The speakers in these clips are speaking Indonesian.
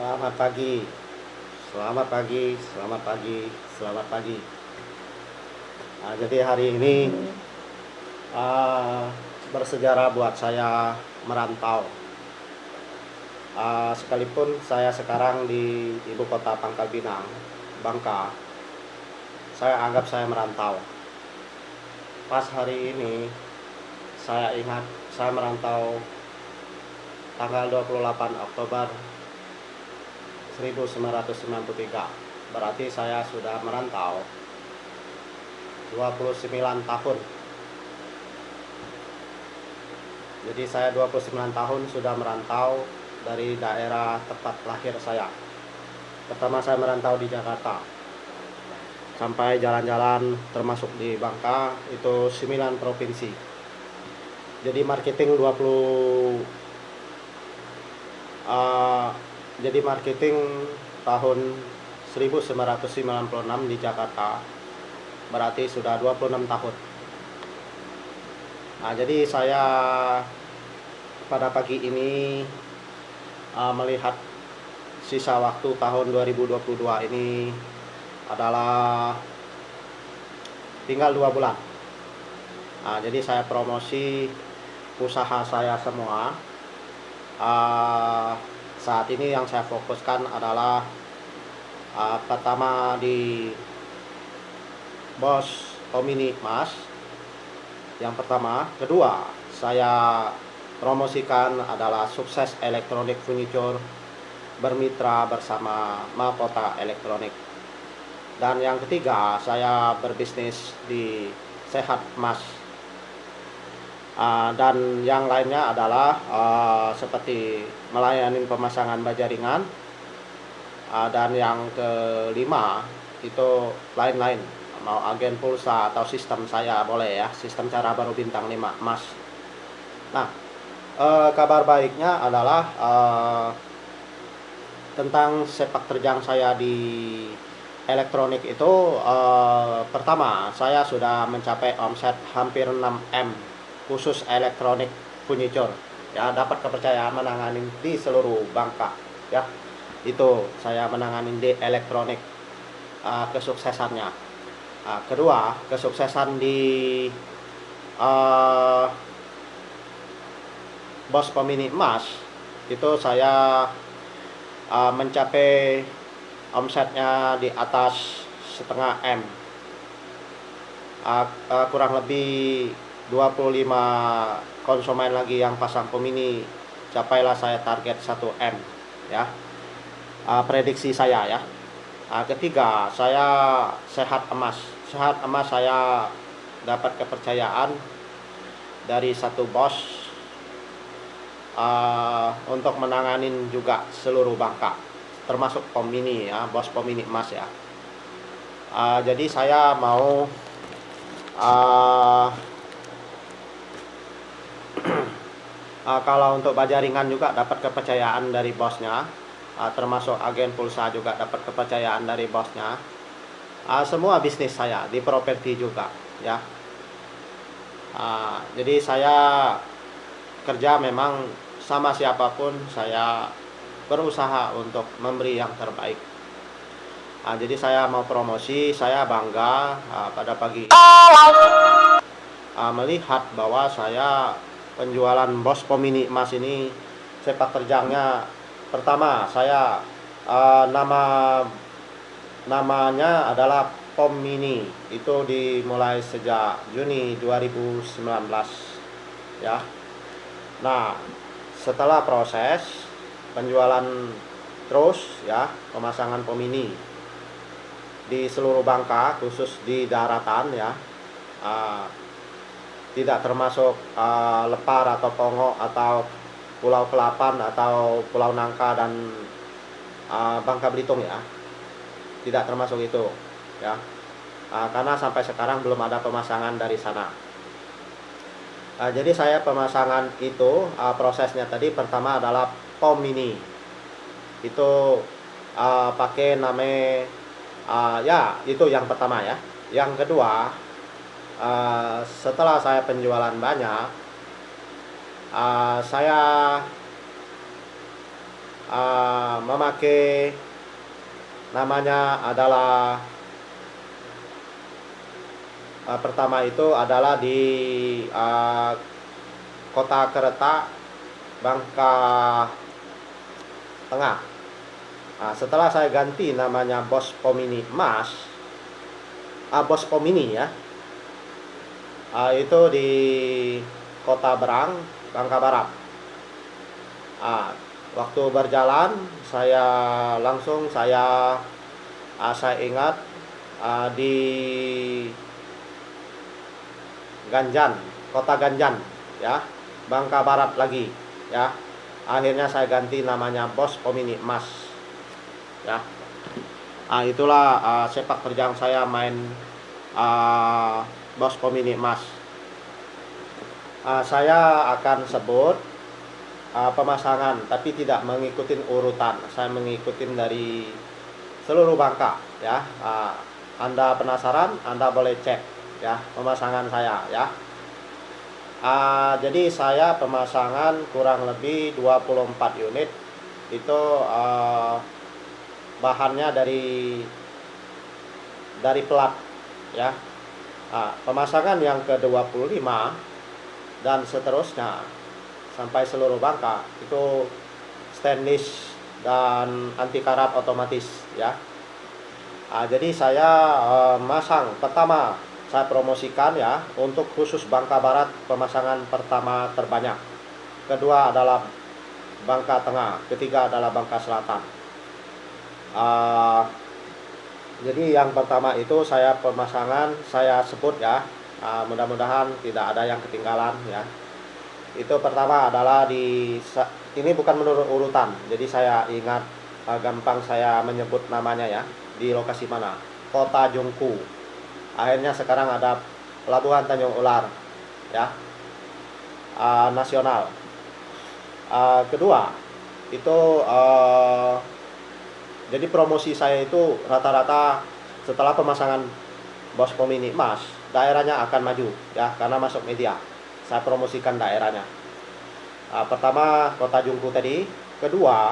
Selamat pagi, selamat pagi, selamat pagi, selamat pagi. Jadi hari ini uh, bersejarah buat saya merantau. Sekalipun saya sekarang di ibu kota Pangkal Pinang, Bangka, saya anggap saya merantau. Pas hari ini saya ingat saya merantau tanggal 28 Oktober 1993. Berarti saya sudah merantau 29 tahun. Jadi saya 29 tahun sudah merantau dari daerah tempat lahir saya. Pertama saya merantau di Jakarta. Sampai jalan-jalan termasuk di Bangka itu 9 provinsi. Jadi marketing 20 jadi marketing tahun 1996 di Jakarta. Berarti sudah 26 tahun. Jadi saya pada pagi ini melihat sisa waktu tahun 2022 ini adalah tinggal 2 bulan. Jadi saya promosi usaha saya semua. Saat ini yang saya fokuskan adalah pertama di Bos Omini Mas. Yang pertama, kedua saya promosikan adalah Sukses Elektronik Furniture bermitra bersama Mahkota Elektronik. Dan yang ketiga, saya berbisnis di Sehat Mas. Dan yang lainnya adalah seperti melayani pemasangan baja ringan. Dan yang kelima itu lain-lain, mau agen pulsa atau sistem saya boleh ya, sistem cara baru bintang 5 Mas. Nah, kabar baiknya adalah tentang sepak terjang saya di elektronik itu, pertama saya sudah mencapai omset hampir 6M khusus elektronik furniture ya, dapat kepercayaan menangani di seluruh Bangka ya. Itu saya menangani di elektronik, kesuksesannya. Kedua, kesuksesan di Bos Pemini Emas itu saya mencapai omsetnya di atas setengah M. Kurang lebih 25 konsumen lagi yang pasang Pemini, capailah saya target 1M ya. Prediksi saya ya. Ketiga, saya Sehat Emas. Sehat Emas saya dapat kepercayaan dari satu bos untuk menanganin juga seluruh Bangka, termasuk Pemini ya, Bos Pemini Emas ya. Jadi saya mau kalau untuk baja ringan juga dapat kepercayaan dari bosnya. Termasuk agen pulsa juga dapat kepercayaan dari bosnya. Semua bisnis saya di properti juga ya. Jadi saya kerja memang sama siapapun saya berusaha untuk memberi yang terbaik. Jadi saya mau promosi, saya bangga pada pagi melihat bahwa saya penjualan Bos Pemini Emas ini sepak terjangnya. Pertama, saya namanya adalah Pemini. Itu dimulai sejak Juni 2019 ya. Nah, setelah proses penjualan terus ya, pemasangan Pemini di seluruh Bangka, khusus di daratan ya, tidak termasuk Lepar atau Pongo atau Pulau Kelapan atau Pulau Nangka dan Bangka Belitung ya, tidak termasuk itu ya, karena sampai sekarang belum ada pemasangan dari sana. Jadi saya pemasangan itu prosesnya tadi pertama adalah Pemini itu pakai nama ya, itu yang pertama ya. Yang kedua, setelah saya penjualan banyak, saya memakai namanya adalah pertama itu adalah di Kota Kereta, Bangka Tengah. Setelah saya ganti namanya Bos Pomini Mas, Bos Pomini ya, itu di Kota Berang, Bangka Barat. Waktu berjalan saya ingat di Ganjan, Kota Ganjan ya, Bangka Barat lagi ya. Akhirnya saya ganti namanya Bos Pomini Mas ya. Itulah sepak terjang saya main Bos Pomini Mas. Saya akan sebut pemasangan, tapi tidak mengikuti urutan. Saya mengikuti dari seluruh Bangka ya. Anda penasaran, Anda boleh cek ya pemasangan saya ya. Jadi saya pemasangan kurang lebih 24 unit. Itu bahannya dari pelat ya. Pemasangan yang ke-25 dan seterusnya sampai seluruh Bangka itu stainless dan anti karat otomatis ya. Jadi saya masang pertama, saya promosikan ya, untuk khusus Bangka Barat pemasangan pertama terbanyak. Kedua adalah Bangka Tengah, ketiga adalah Bangka Selatan. Jadi yang pertama itu saya pemasangan, saya sebut ya, mudah-mudahan tidak ada yang ketinggalan ya. Itu pertama adalah ini bukan menurut urutan, jadi saya ingat gampang saya menyebut namanya ya, di lokasi mana, Kota Jungku. Akhirnya sekarang ada Pelabuhan Tanjung Ular ya, nasional. Kedua itu jadi promosi saya itu rata-rata setelah pemasangan Bos Pomini Mas, daerahnya akan maju ya, karena masuk media. Saya promosikan daerahnya. Pertama Kota Jungku tadi. Kedua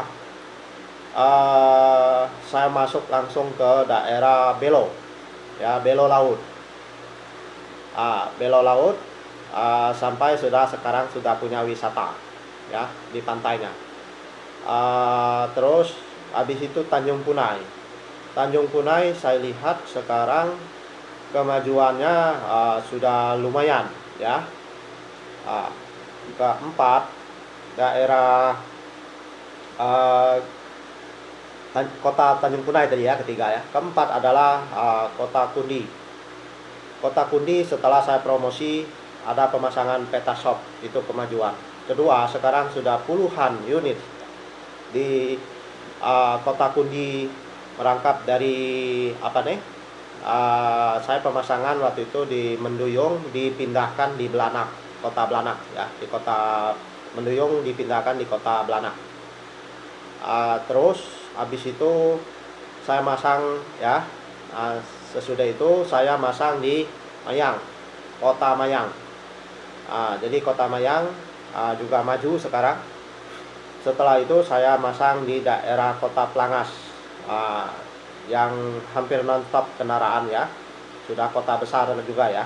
saya masuk langsung ke daerah Belo ya, Belo Laut. Belo Laut sampai sekarang sudah punya wisata ya di pantainya. Terus habis itu Tanjung Punai. Tanjung Punai saya lihat sekarang kemajuannya sudah lumayan ya. Keempat daerah Kota Tanjung Punai tadi ya, ketiga ya. Keempat adalah Kota Kundi. Kota Kundi setelah saya promosi ada pemasangan peta shop, itu kemajuan. Kedua, sekarang sudah puluhan unit di Kota Kundi, merangkap dari saya pemasangan waktu itu di Menduyung, dipindahkan di Blanak, Kota Blanak ya, di Kota Menduyung dipindahkan di Kota Blanak. Terus habis itu saya masang ya, sesudah itu saya masang di Mayang, Kota Mayang. Jadi Kota Mayang juga maju sekarang. Setelah itu saya masang di daerah Kota Plangas, yang hampir non-stop kendaraan ya, sudah kota besar juga ya.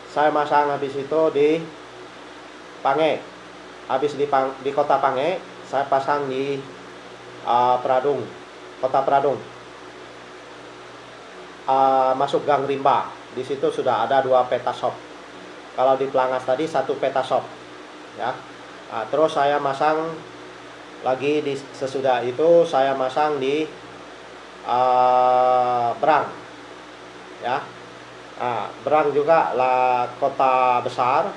Saya masang habis itu di Pange. Habis di Kota Pange saya pasang di Pradung, Kota Pradung. Masuk Gang Rimba, di situ sudah ada 2 peta shop. Kalau di Plangas tadi 1 peta shop ya. Terus saya masang lagi sesudah itu saya masang di Berang ya. Berang juga lah kota besar,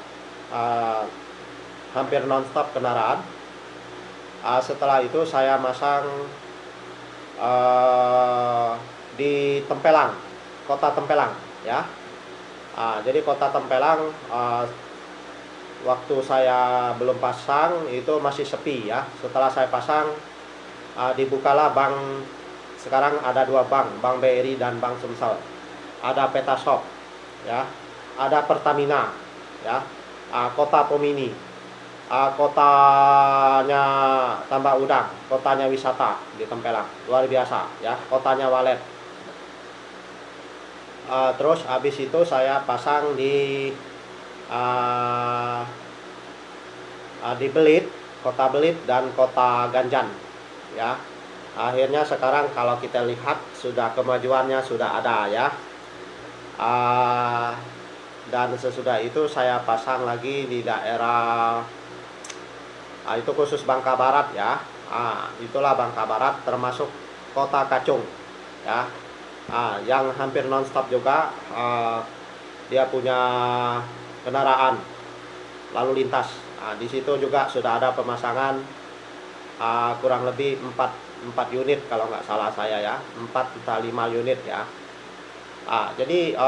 hampir nonstop kendaraan. Setelah itu saya masang di Tempelang, Kota Tempelang ya. Jadi Kota Tempelang waktu saya belum pasang itu masih sepi ya. Setelah saya pasang dibukalah bank. Sekarang ada 2 bank, Bank BRI dan Bank Sumsel. Ada peta shop ya, ada Pertamina ya, Kota Pomini. kotanya Tambak Udang, kotanya wisata di Tempelang, luar biasa ya, kotanya Walet. Terus habis itu saya pasang di Belit, kota Belit dan kota Ganjan ya. Akhirnya sekarang kalau kita lihat sudah kemajuannya sudah ada ya. Dan sesudah itu saya pasang lagi di daerah itu khusus Bangka Barat ya. Itulah Bangka Barat termasuk kota Kacung ya. Yang hampir nonstop juga, dia punya kendaraan lalu lintas. Di situ juga sudah ada pemasangan kurang lebih 4 unit kalau nggak salah saya ya, 4 atau 5 unit ya. Jadi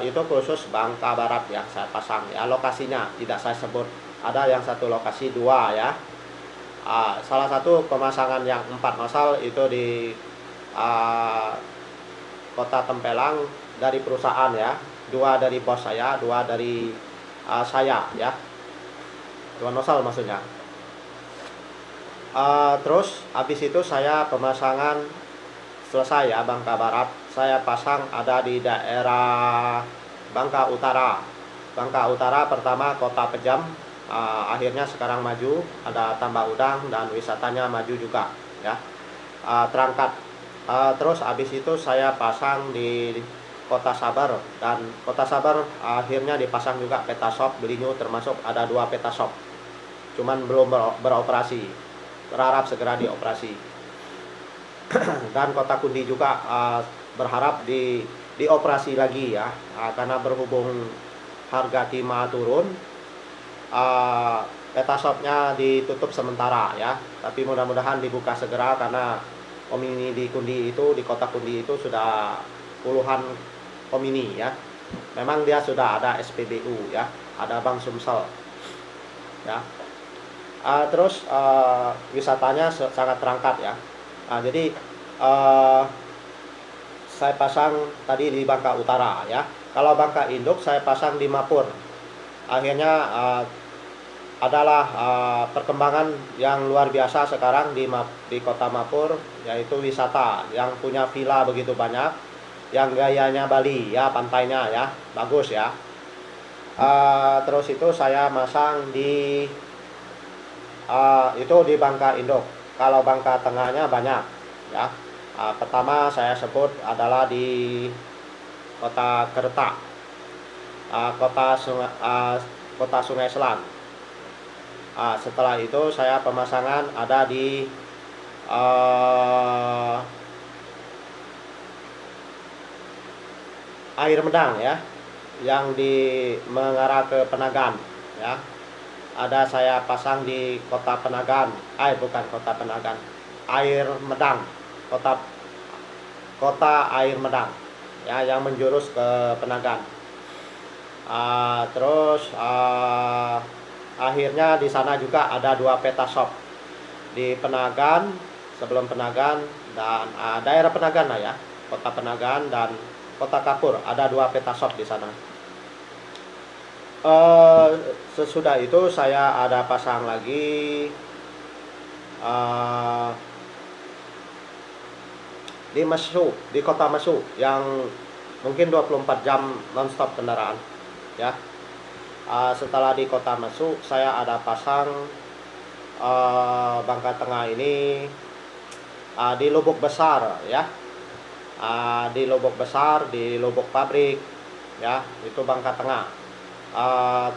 itu khusus Bangka Barat ya saya pasang ya, lokasinya tidak saya sebut. Ada yang satu lokasi 2 ya. Salah satu pemasangan yang 4 nosal itu di kota Tempelang dari perusahaan ya, 2 dari bos saya, 2 dari saya ya, 2 nosal maksudnya. Terus habis itu saya pemasangan selesai ya Bangka Barat, saya pasang ada di daerah Bangka Utara. Bangka Utara pertama kota Pejam, akhirnya sekarang maju, ada Tambak Udang dan wisatanya maju juga ya, terangkat. Terus habis itu saya pasang di Kota Sabar, dan Kota Sabar akhirnya dipasang juga Petashop Belinyu, termasuk ada 2 Petashop, cuman belum beroperasi, berharap segera dioperasi. Dan Kota Kundi juga berharap dioperasi lagi ya, karena berhubung harga timah turun, Petashopnya ditutup sementara ya, tapi mudah-mudahan dibuka segera karena Omini di Kundi itu, di kota Kundi itu sudah puluhan Omini ya. Memang dia sudah ada SPBU ya, ada Bank Sumsel ya. Terus wisatanya sangat terangkat ya. Jadi saya pasang tadi di Bangka Utara ya. Kalau Bangka Induk saya pasang di Mapur. Akhirnya adalah perkembangan yang luar biasa sekarang di kota Mapur, yaitu wisata yang punya villa begitu banyak, yang gayanya Bali ya, pantainya ya, bagus ya. Terus itu saya masang di itu di Bangka Induk. Kalau Bangka Tengahnya banyak ya. Pertama saya sebut adalah di kota Kerta, kota Sungai Selan. Setelah itu saya pemasangan ada di Air Medang ya, yang mengarah ke Penagan ya. Ada saya pasang di kota Penagan, bukan kota Penagan, Air Medang, kota Air Medang ya, yang menjurus ke Penagan. Terus akhirnya di sana juga ada 2 Petashop di Penagan, sebelum Penagan dan daerah Penagan lah ya, kota Penagan dan kota Kapur, ada 2 Petashop di sana. Sesudah itu saya ada pasang lagi di Mesu, di kota Mesu, yang mungkin 24 jam nonstop kendaraan ya. Setelah di kota Mesu saya ada pasang Bangka Tengah ini di Lubuk Besar ya, di Lubuk Besar, di Lubuk Pabrik ya, itu Bangka Tengah.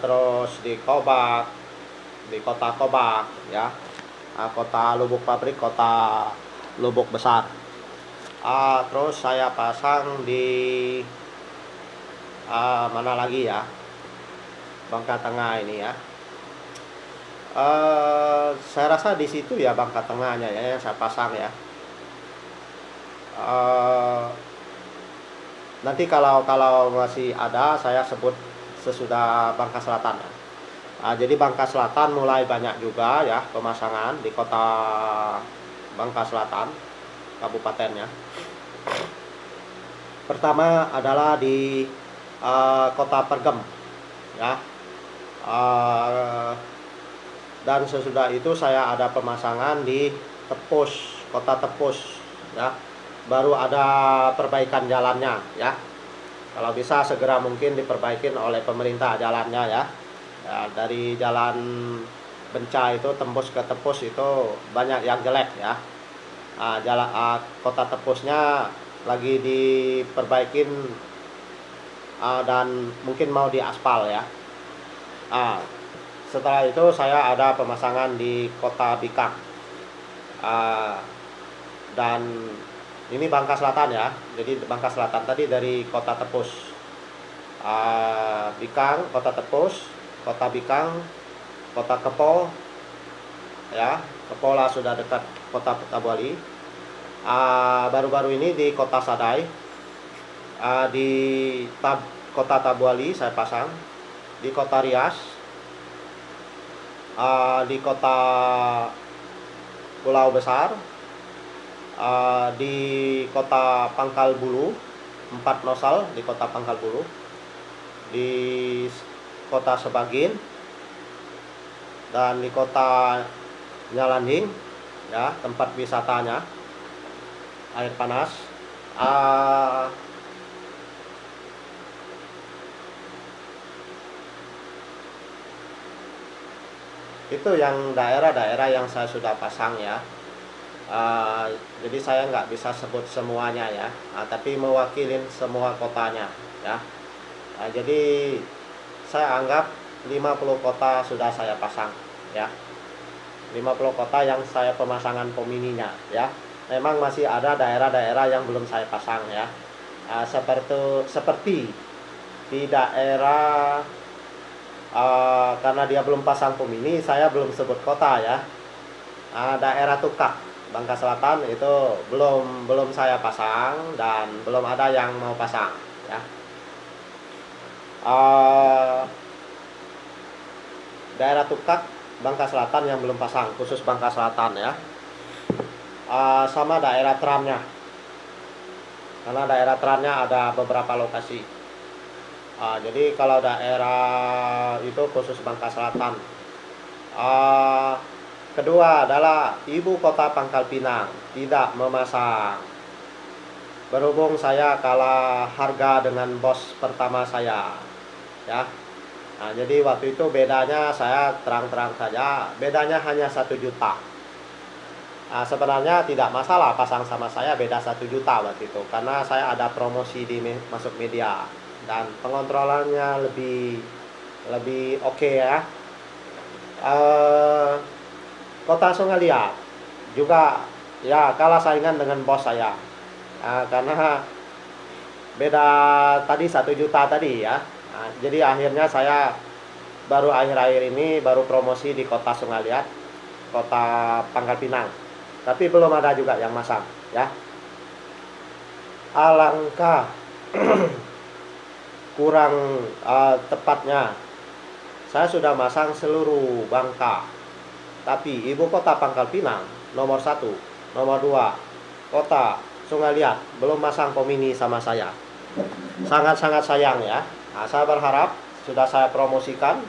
Terus di Kobak, di kota Kobak ya, kota Lubuk Pabrik, kota Lubuk Besar. Terus saya pasang di mana lagi ya, Bangka Tengah ini ya. Saya rasa di situ ya Bangka Tengahnya ya yang saya pasang ya. Nanti kalau masih ada saya sebut sesudah Bangka Selatan ya. Jadi Bangka Selatan mulai banyak juga ya pemasangan di kota Bangka Selatan, kabupatennya. Pertama adalah di kota Pergem ya. Dan sesudah itu saya ada pemasangan di Tepus, kota Tepus, ya. Baru ada perbaikan jalannya, ya. Kalau bisa segera mungkin diperbaikin oleh pemerintah jalannya, ya. Ya, dari jalan Benca itu tembus ke Tepus itu banyak yang jelek, ya. Kota Tepusnya lagi diperbaikin, dan mungkin mau diaspal, ya. Setelah itu saya ada pemasangan di kota Bikang, dan ini Bangka Selatan, ya. Jadi Bangka Selatan tadi dari kota Tepus, Bikang, kota Tepus, kota Bikang, kota Kepo, ya. Kepola sudah dekat kota Tabuali. Baru-baru ini di kota Sadai, di kota Tabuali saya pasang, di kota Rias, di kota Pulau Besar, di kota Pangkal Bulu, 4 nosal di kota Pangkal Bulu, di kota Sebagin, dan di kota Nyalanding, ya, tempat wisatanya air panas. Itu yang daerah-daerah yang saya sudah pasang, ya. Jadi saya nggak bisa sebut semuanya, ya, tapi mewakilin semua kotanya, ya. Jadi saya anggap 50 kota sudah saya pasang, ya. 50 kota yang saya pemasangan pomininya, ya. Memang masih ada daerah-daerah yang belum saya pasang, ya. Seperti di daerah, karena dia belum pasang pomini, saya belum sebut kota, ya. Daerah Tukak, Bangka Selatan itu belum saya pasang dan belum ada yang mau pasang, ya. Daerah Tukak, Bangka Selatan yang belum pasang, khusus Bangka Selatan, ya. Sama daerah Trannya, karena daerah Trannya ada beberapa lokasi. Jadi kalau daerah itu khusus Bangka Selatan. Kedua adalah ibu kota Pangkal Pinang tidak memasang. Berhubung saya kalah harga dengan bos pertama saya, ya. Jadi waktu itu bedanya, saya terang-terang saja, bedanya hanya 1 juta. Sebenarnya tidak masalah pasang sama saya beda 1 juta waktu itu, karena saya ada promosi di masuk media dan pengontrolannya lebih oke, ya. Kota Sungai Liat juga, ya, kalah saingan dengan bos saya, karena beda tadi 1 juta tadi, ya. Jadi akhirnya saya baru akhir-akhir ini baru promosi di kota Sungai Liat, kota Pangkal Pinang, tapi belum ada juga yang masang, ya. Alangkah kurang tepatnya saya sudah masang seluruh Bangka, tapi ibu kota Pangkal Pinang nomor 1, nomor 2 kota Sungai Liat belum masang pomini sama saya. Sangat-sangat sayang, ya. Saya berharap sudah saya promosikan.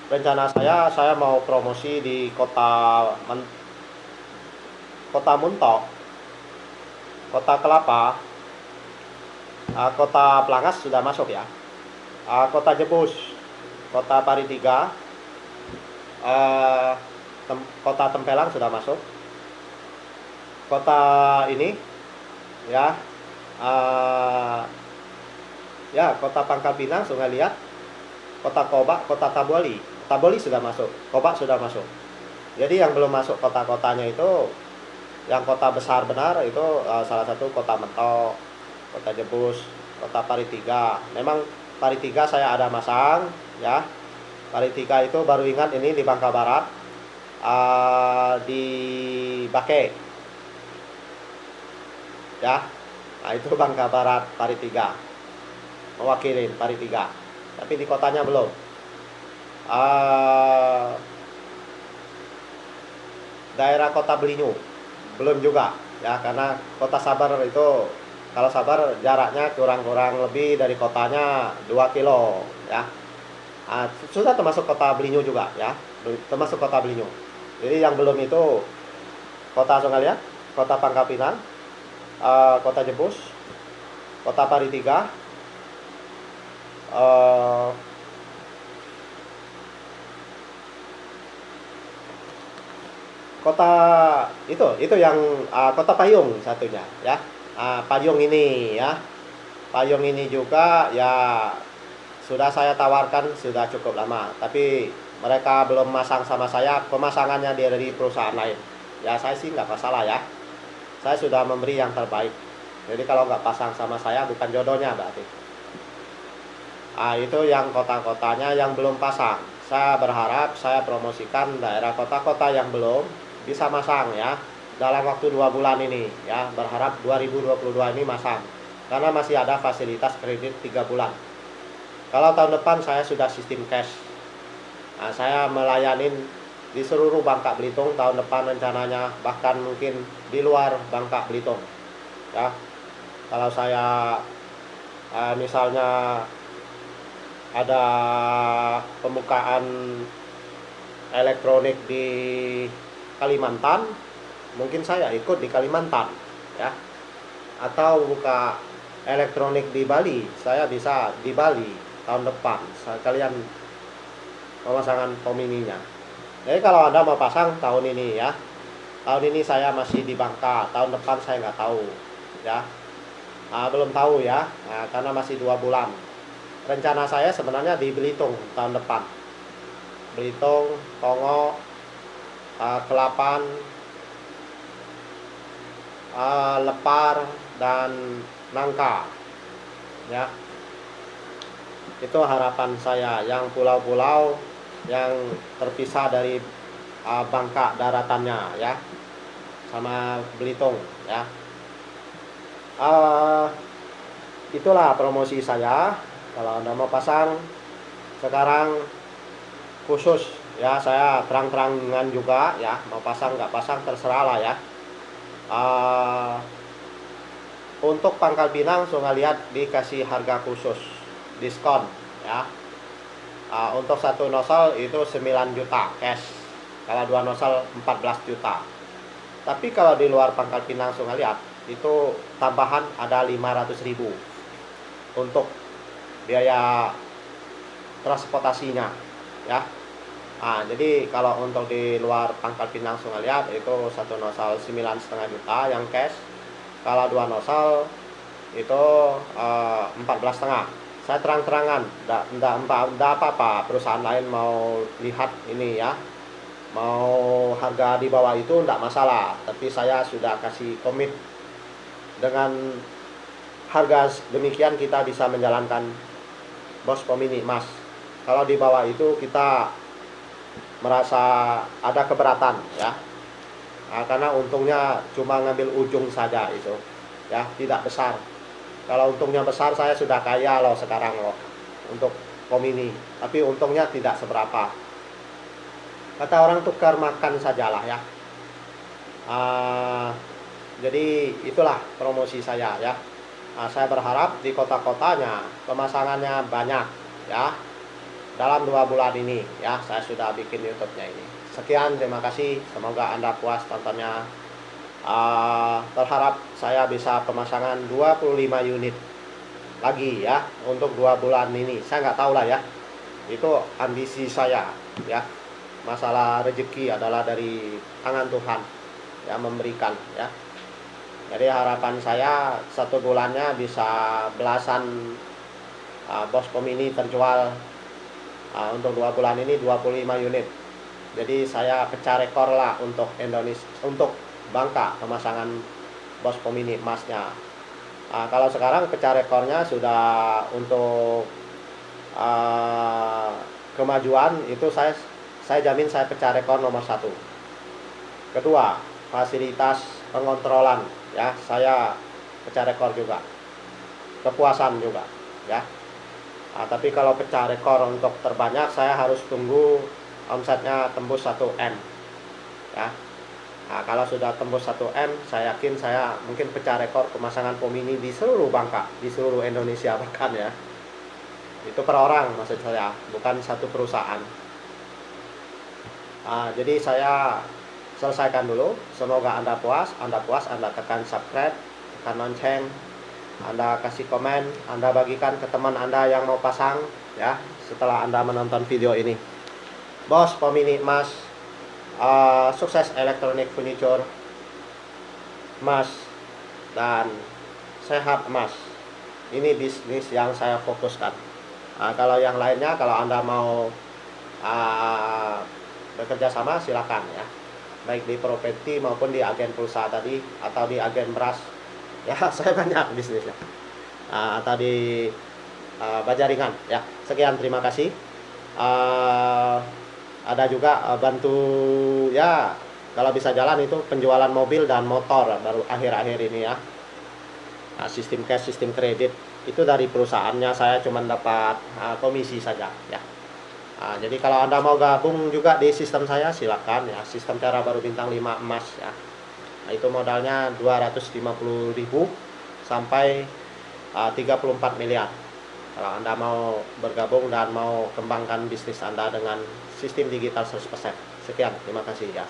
Rencana saya mau promosi di kota Muntok, kota Kelapa, kota Pelangas sudah masuk, ya. Kota Jebus, kota Paritiga, kota Tempelang sudah masuk. Kota ini, ya, kota Pangkal Pinang, Sungai Liat, kota Kobak, kota Tabuali. Tabuali sudah masuk, Kobak sudah masuk. Jadi yang belum masuk kota-kotanya itu, yang kota besar benar itu salah satu kota Mentok, kota Jebus, kota Paritiga. Memang Paritiga saya ada masang, ya. Paritiga itu baru ingat ini di Bangka Barat, di Bake, ya. Itu Bangka Barat Paritiga, mewakilin Paritiga, tapi di kotanya belum. Daerah kota Belinyu belum juga, ya, karena kota Sabar itu, kalau Sabar jaraknya kurang lebih dari kotanya 2 kilo, ya. Sudah termasuk kota Belinyu juga ya, termasuk kota Belinyu. Jadi yang belum itu kota Songaliat, kota Pangkal Pinang, kota Jebus, kota Paritiga, kota itu yang kota Payung satunya ya. Payung ini ya, Payung ini juga ya sudah saya tawarkan sudah cukup lama, tapi mereka belum masang sama saya, pemasangannya dari perusahaan lain. Ya saya sih nggak masalah ya, saya sudah memberi yang terbaik. Jadi kalau nggak pasang sama saya bukan jodohnya berarti. Itu yang kota-kotanya yang belum pasang. Saya berharap saya promosikan daerah kota-kota yang belum bisa masang ya, dalam waktu 2 bulan ini ya, berharap 2022 ini masang. Karena masih ada fasilitas kredit 3 bulan. Kalau tahun depan saya sudah sistem cash. Saya melayanin di seluruh Bangka Belitung tahun depan rencananya, bahkan mungkin di luar Bangka Belitung. Ya. Kalau saya misalnya ada pembukaan elektronik di Kalimantan, mungkin saya ikut di Kalimantan ya. Atau buka elektronik di Bali, saya bisa di Bali tahun depan. Kalian pemasangan pomininya. Jadi kalau Anda mau pasang tahun ini ya, tahun ini saya masih di Bangka, tahun depan saya nggak tahu ya. Belum tahu ya, karena masih 2 bulan. Rencana saya sebenarnya di Belitung tahun depan. Belitung, Tongo, Kelapan, Lepar, dan Nangka ya. Itu harapan saya, yang pulau-pulau yang terpisah dari Bangka daratannya ya, sama Belitung ya. Itulah promosi saya. Kalau Anda mau pasang sekarang khusus ya, saya terang-terangan juga ya, mau pasang nggak pasang terserah lah ya. Untuk Pangkal Pinang Songaliat dikasih harga khusus, diskon ya. Untuk 1 nosel itu 9 juta cash, kalau 2 nosel 14 juta. Tapi kalau di luar Pangkal Pinang Songaliat itu tambahan ada 500.000 untuk biaya transportasinya ya. Jadi kalau untuk di luar Pangkal Pinang Songaliat itu 1 nosel 9,5 juta yang cash. Kalau 2 nosel itu 14,5. Saya terang-terangan, enggak apa-apa perusahaan lain mau lihat ini ya, mau harga di bawah itu enggak masalah, tapi saya sudah kasih komit dengan harga demikian kita bisa menjalankan Bos Pomini Mas. Kalau di bawah itu kita merasa ada keberatan ya, karena untungnya cuma ngambil ujung saja itu ya, tidak besar. Kalau untungnya besar saya sudah kaya loh sekarang loh untuk Pomini, tapi untungnya tidak seberapa. Kata orang tukar makan sajalah ya. Jadi itulah promosi saya ya. Saya berharap di kota-kotanya pemasangannya banyak ya, dalam 2 bulan ini ya. Saya sudah bikin YouTube-nya ini. Sekian, terima kasih, semoga Anda puas tontonnya. Berharap saya bisa pemasangan 25 unit lagi ya untuk 2 bulan ini. Saya nggak tahu lah ya, itu ambisi saya ya. Masalah rezeki adalah dari tangan Tuhan yang memberikan ya. Jadi harapan saya 1 bulannya bisa belasan Bos Pomini terjual. Untuk 2 bulan ini 25 unit. Jadi saya pecah rekor lah untuk Indonesia, untuk Bangka pemasangan Bos Pomini emasnya. Kalau sekarang pecah rekornya sudah untuk kemajuan itu saya jamin saya pecah rekor nomor 1. Kedua, fasilitas pengontrolan ya, saya pecah rekor juga. Kepuasan juga ya. Tapi kalau pecah rekor untuk terbanyak saya harus tunggu omsetnya tembus 1 M ya. Kalau sudah tembus 1 M, saya yakin saya mungkin pecah rekor pemasangan Pomini di seluruh Bangka, di seluruh Indonesia bahkan ya. Itu per orang maksud saya, bukan satu perusahaan. Jadi saya selesaikan dulu. Semoga Anda puas. Anda tekan subscribe, tekan lonceng, Anda kasih komen, Anda bagikan ke teman Anda yang mau pasang ya setelah Anda menonton video ini. Bos pemilik emas, sukses elektronik furniture emas dan sehat emas. Ini bisnis yang saya fokuskan. Kalau yang lainnya, kalau Anda mau bekerja sama, silakan ya, baik di properti maupun di agen pulsa tadi atau di agen beras ya. Saya banyak bisnisnya, atau di Bajaringan ya. Sekian, terima kasih. Ada juga bantu ya, kalau bisa jalan itu penjualan mobil dan motor baru akhir-akhir ini ya. Sistem cash, sistem kredit itu dari perusahaannya saya cuma dapat komisi saja ya. Jadi kalau Anda mau gabung juga di sistem saya, silakan ya. Sistem cara baru bintang 5 emas ya. Itu modalnya 250.000 sampai 34 miliar. Kalau Anda mau bergabung dan mau kembangkan bisnis Anda dengan sistem digital 100%. Sekian, terima kasih ya.